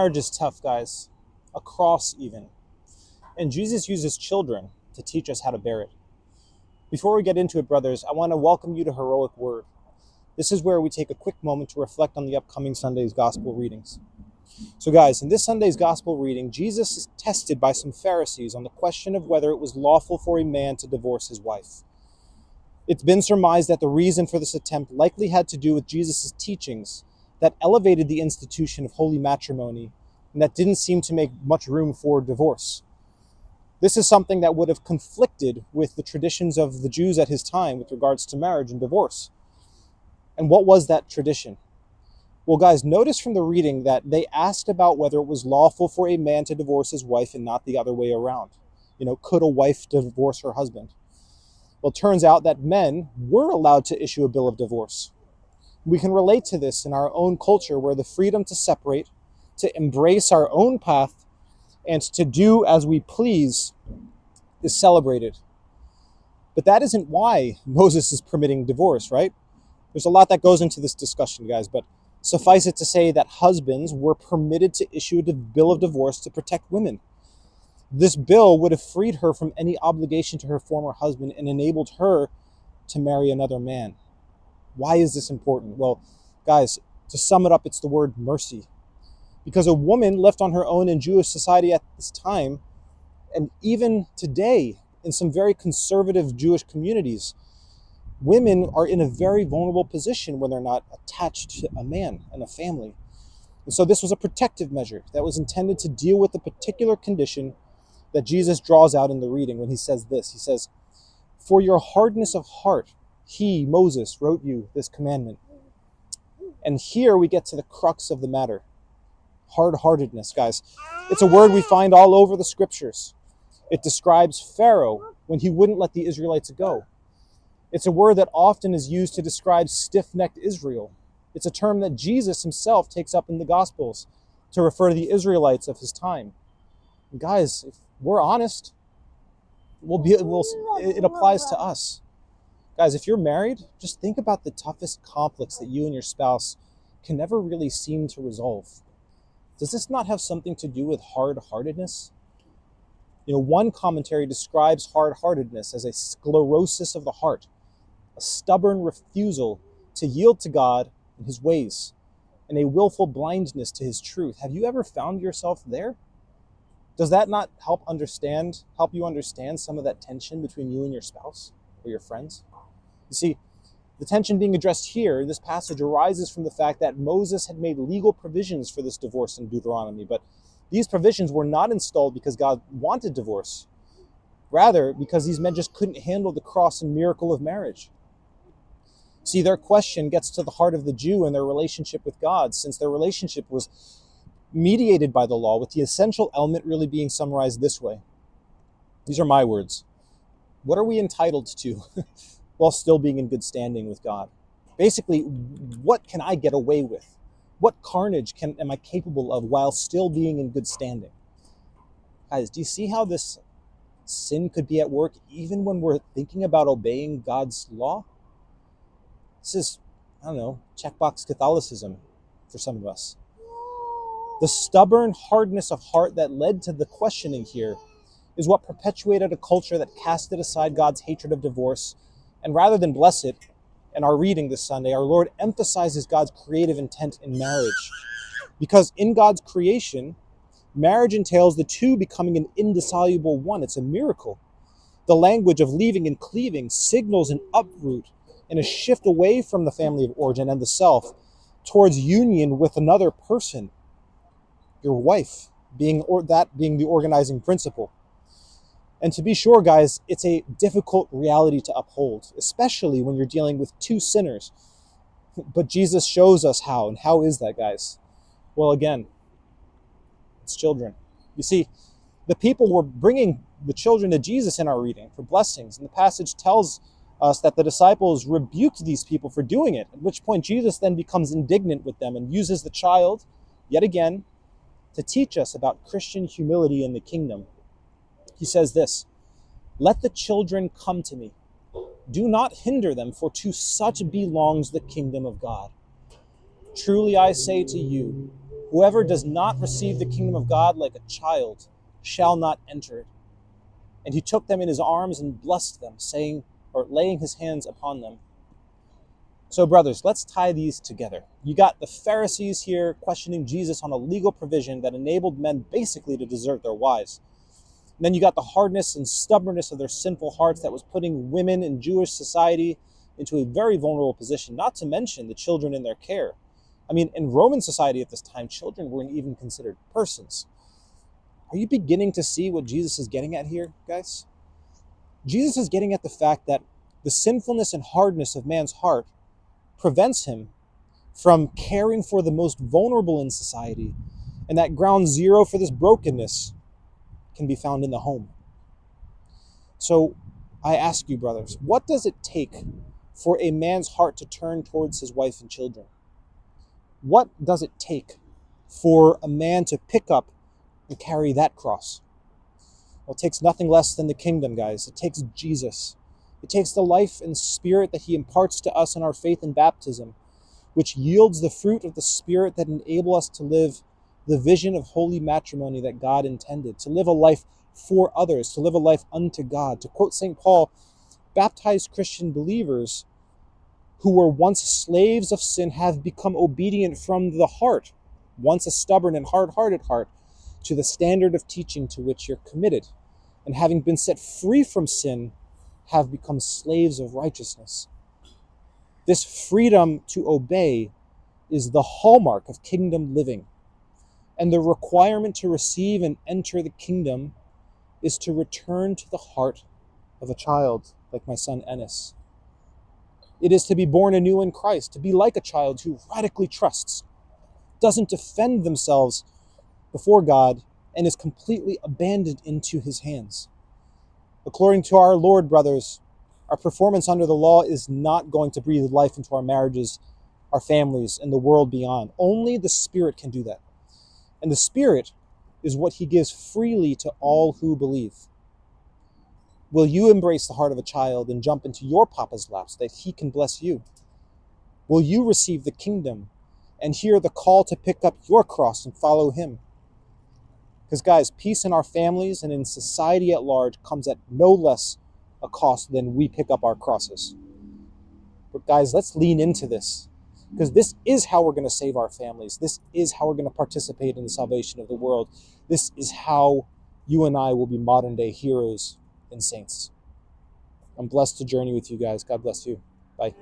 Marriage is tough, guys. A cross, even. And Jesus uses children to teach us how to bear it. Before we get into it, brothers, I want to welcome you to Heroic Word. This is where we take a quick moment to reflect on the upcoming Sunday's Gospel readings. So guys, in this Sunday's Gospel reading, Jesus is tested by some Pharisees on the question of whether it was lawful for a man to divorce his wife. It's been surmised that the reason for this attempt likely had to do with Jesus' teachings that elevated the institution of holy matrimony and that didn't seem to make much room for divorce. This is something that would have conflicted with the traditions of the Jews at his time with regards to marriage and divorce. And what was that tradition? Well, guys, notice from the reading that they asked about whether it was lawful for a man to divorce his wife and not the other way around. Could a wife divorce her husband? Well, it turns out that men were allowed to issue a bill of divorce. We can relate to this in our own culture where the freedom to separate, to embrace our own path, and to do as we please is celebrated. But that isn't why Moses is permitting divorce, right? There's a lot that goes into this discussion, guys, but suffice it to say that husbands were permitted to issue a bill of divorce to protect women. This bill would have freed her from any obligation to her former husband and enabled her to marry another man. Why is this important? Well, guys, to sum it up, it's the word mercy. Because a woman left on her own in Jewish society at this time, and even today in some very conservative Jewish communities, women are in a very vulnerable position when they're not attached to a man and a family. And so this was a protective measure that was intended to deal with the particular condition that Jesus draws out in the reading when he says this. He says, "For your hardness of heart, he, Moses, wrote you this commandment." And here we get to the crux of the matter. Hard-heartedness, guys. It's a word we find all over the scriptures. It describes Pharaoh when he wouldn't let the Israelites go. It's a word that often is used to describe stiff-necked Israel. It's a term that Jesus himself takes up in the Gospels to refer to the Israelites of his time. And guys, if we're honest, it applies to us. Guys, if you're married, just think about the toughest conflicts that you and your spouse can never really seem to resolve. Does this not have something to do with hard-heartedness? One commentary describes hard-heartedness as a sclerosis of the heart, a stubborn refusal to yield to God and his ways, and a willful blindness to his truth. Have you ever found yourself there? Does that not help you understand some of that tension between you and your spouse or your friends? You see, the tension being addressed here in this passage arises from the fact that Moses had made legal provisions for this divorce in Deuteronomy, but these provisions were not installed because God wanted divorce. Rather, because these men just couldn't handle the cross and miracle of marriage. See, their question gets to the heart of the Jew and their relationship with God, since their relationship was mediated by the law, with the essential element really being summarized this way. These are my words. What are we entitled to while still being in good standing with God? Basically, what can I get away with? What carnage am I capable of while still being in good standing? Guys, do you see how this sin could be at work even when we're thinking about obeying God's law? This is, checkbox Catholicism for some of us. The stubborn hardness of heart that led to the questioning here is what perpetuated a culture that casted aside God's hatred of divorce. And rather than bless it, in our reading this Sunday, our Lord emphasizes God's creative intent in marriage. Because in God's creation, marriage entails the two becoming an indissoluble one. It's a miracle. The language of leaving and cleaving signals an uproot and a shift away from the family of origin and the self towards union with another person, your wife, being the organizing principle. And to be sure, guys, it's a difficult reality to uphold, especially when you're dealing with two sinners. But Jesus shows us how. And how is that, guys? Well, again, it's children. You see, the people were bringing the children to Jesus in our reading for blessings. And the passage tells us that the disciples rebuked these people for doing it, at which point Jesus then becomes indignant with them and uses the child, yet again, to teach us about Christian humility in the kingdom. He says this, "Let the children come to me. Do not hinder them, for to such belongs the kingdom of God. Truly I say to you, Whoever does not receive the kingdom of God like a child shall not enter it. And he took them in his arms and blessed them, saying, or laying his hands upon them. So, brothers, let's tie these together. You got the Pharisees here questioning Jesus on a legal provision that enabled men basically to desert their wives. And then you got the hardness and stubbornness of their sinful hearts that was putting women in Jewish society into a very vulnerable position, not to mention the children in their care. I mean, in Roman society at this time, children weren't even considered persons. Are you beginning to see what Jesus is getting at here, guys? Jesus is getting at the fact that the sinfulness and hardness of man's heart prevents him from caring for the most vulnerable in society, and that ground zero for this brokenness can be found in the home. So I ask you, brothers, what does it take for a man's heart to turn towards his wife and children? What does it take for a man to pick up and carry that cross? Well, it takes nothing less than the kingdom, guys. It takes Jesus. It takes the life and spirit that he imparts to us in our faith and baptism, which yields the fruit of the Spirit that enable us to live the vision of holy matrimony that God intended, to live a life for others, to live a life unto God. To quote St. Paul, baptized Christian believers who were once slaves of sin have become obedient from the heart, once a stubborn and hard-hearted heart, to the standard of teaching to which you're committed. And having been set free from sin, have become slaves of righteousness. This freedom to obey is the hallmark of kingdom living. And the requirement to receive and enter the kingdom is to return to the heart of a child, like my son Ennis. It is to be born anew in Christ, to be like a child who radically trusts, doesn't defend themselves before God, and is completely abandoned into his hands. According to our Lord, brothers, our performance under the law is not going to breathe life into our marriages, our families, and the world beyond. Only the Spirit can do that. And the Spirit is what he gives freely to all who believe. Will you embrace the heart of a child and jump into your papa's laps that he can bless you? Will you receive the kingdom and hear the call to pick up your cross and follow him? Because, guys, peace in our families and in society at large comes at no less a cost than we pick up our crosses. But, guys, let's lean into this, because this is how we're going to save our families. This is how we're going to participate in the salvation of the world. This is how you and I will be modern-day heroes and saints. I'm blessed to journey with you guys. God bless you. Bye.